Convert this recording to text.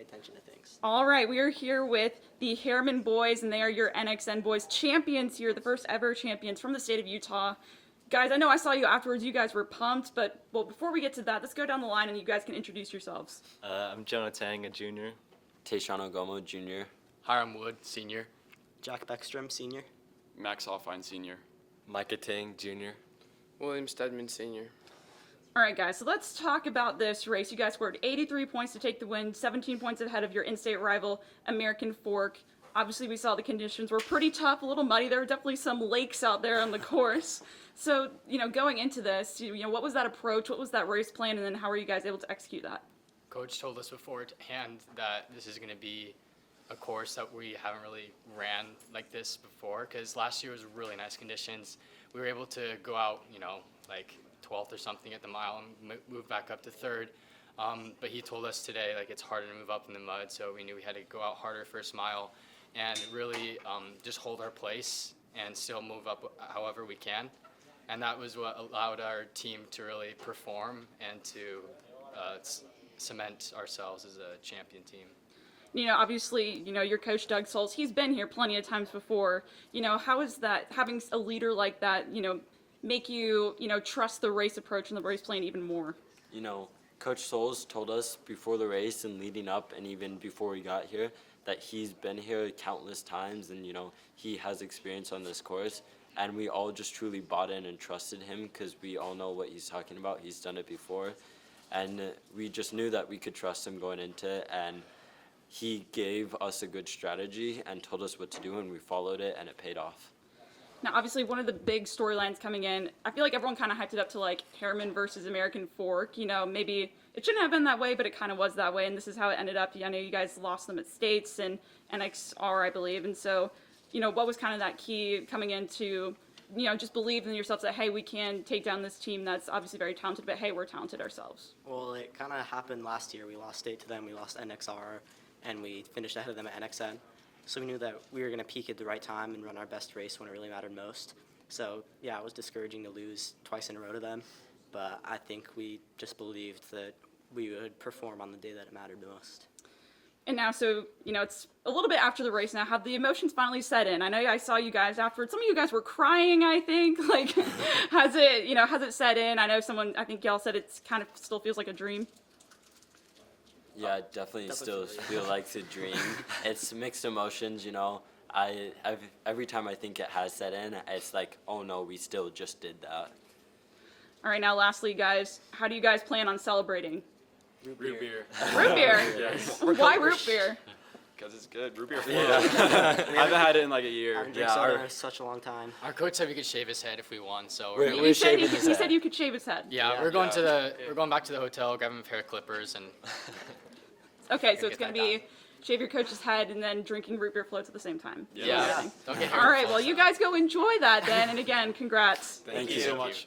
attention to things. All right, we are here with the Herriman boys, and they are your NXN boys champions here, the first ever champions from the state of Utah. Guys, I know I saw you afterwards. You guys were pumped, but well, before we get to that, let's go down the line and you guys can introduce yourselves. I'm Jonah Tang, a junior. Tayshawn Ogomo, junior. Hiram Wood, senior. Jack Beckstrom, senior. Max Alfine, senior. Micah Tang, junior. William Stedman, senior. All right, guys, so let's talk about this race. You guys scored 83 points to take the win, 17 points ahead of your in-state rival, American Fork. Obviously, we saw the conditions were pretty tough, a little muddy. There were definitely some lakes out there on the course. So, going into this, what was that approach? What was that race plan? And then how were you guys able to execute that? Coach told us beforehand that this is going to be a course that we haven't really ran like this before, because last year was really nice conditions. We were able to go out, like 12th or something at the mile and move back up to 3rd. But he told us today, it's harder to move up in the mud, so we knew we had to go out harder first mile and really just hold our place and still move up however we can. And that was what allowed our team to really perform and to cement ourselves as a champion team. Obviously, your coach, Doug Souls, he's been here plenty of times before. How is that, having a leader like that, make you, trust the race approach and the race plan even more? Coach Souls told us before the race and leading up and even before we got here that he's been here countless times and, he has experience on this course. And we all just truly bought in and trusted him because we all know what he's talking about. He's done it before. And we just knew that we could trust him going into it. And he gave us a good strategy and told us what to do, and we followed it, and it paid off. Now, obviously, one of the big storylines coming in, I feel like everyone kind of hyped it up to, Herriman versus American Fork. Maybe it shouldn't have been that way, but it kind of was that way, and this is how it ended up. I know you guys lost them at States and NXR, I believe, and so, what was kind of that key coming into, just believe in yourselves that, hey, we can take down this team that's obviously very talented, but, hey, we're talented ourselves? Well, it kind of happened last year. We lost State to them. We lost NXR, and we finished ahead of them at NXN. So we knew that we were going to peak at the right time and run our best race when it really mattered most. So, yeah, it was discouraging to lose twice in a row to them, but I think we just believed that we would perform on the day that it mattered most. And now, so, it's a little bit after the race now. Have the emotions finally set in? I know I saw you guys afterwards. Some of you guys were crying, I think. Has it set in? I know I think y'all said it kind of still feels like a dream. Yeah, it definitely still feel like a dream. It's mixed emotions, every time I think it has set in, it's like, oh no, we still just did that. All right, now lastly, guys, how do you guys plan on celebrating? Root beer. Root beer? Yes. Why root beer? Because it's good. Root beer flows. I haven't had it in like a year. I haven't drank soda in such a long time. Our coach said we could shave his head if we won, so He said you could shave his head. yeah, we're going back to the hotel, grab him a pair of clippers, and Okay, so it's going to be shave your coach's head and then drinking root beer floats at the same time. yeah. Don't get All right, well, you guys go enjoy that then, and again, congrats. Thank you so much.